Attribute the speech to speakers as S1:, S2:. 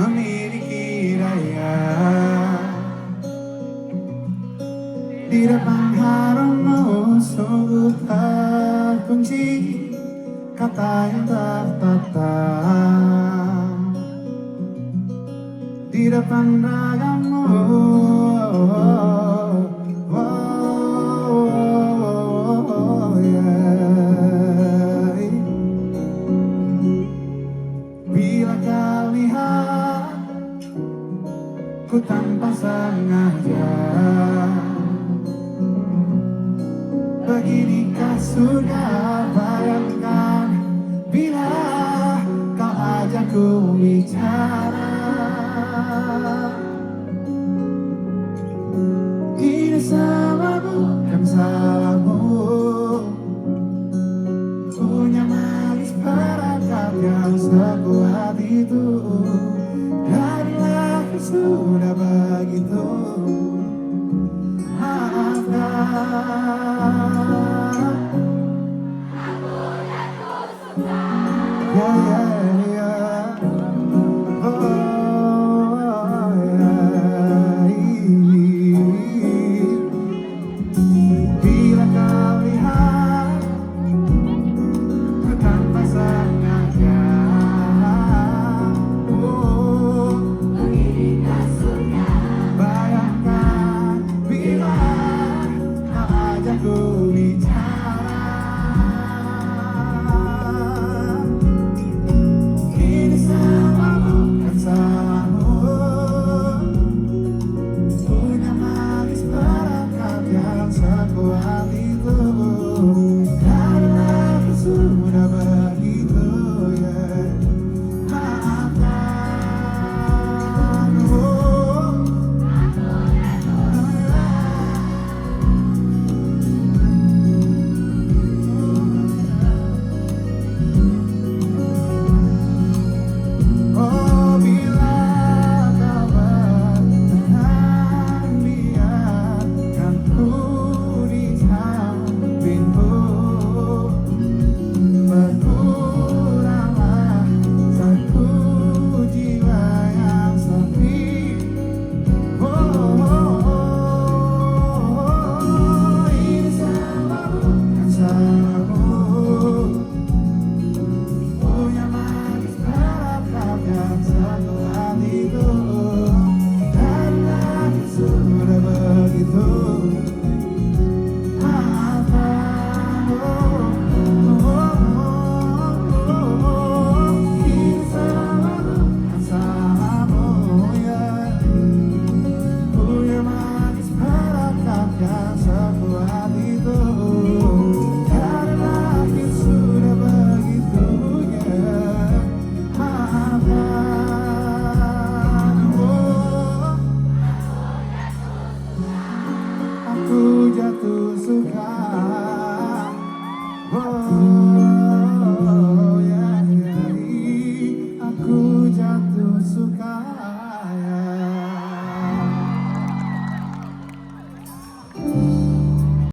S1: memiliki daya. Di depan harummu sungguh terkunci kata yang tertata. Di depan ragammu, bila kau lihat ku tanpa sengaja, beginikah sudah bayangkan bila kau ajak ku bicara. Ini salah bukan salahmu, punya manis perangkat yang sekuat itu. Dari lahir sudah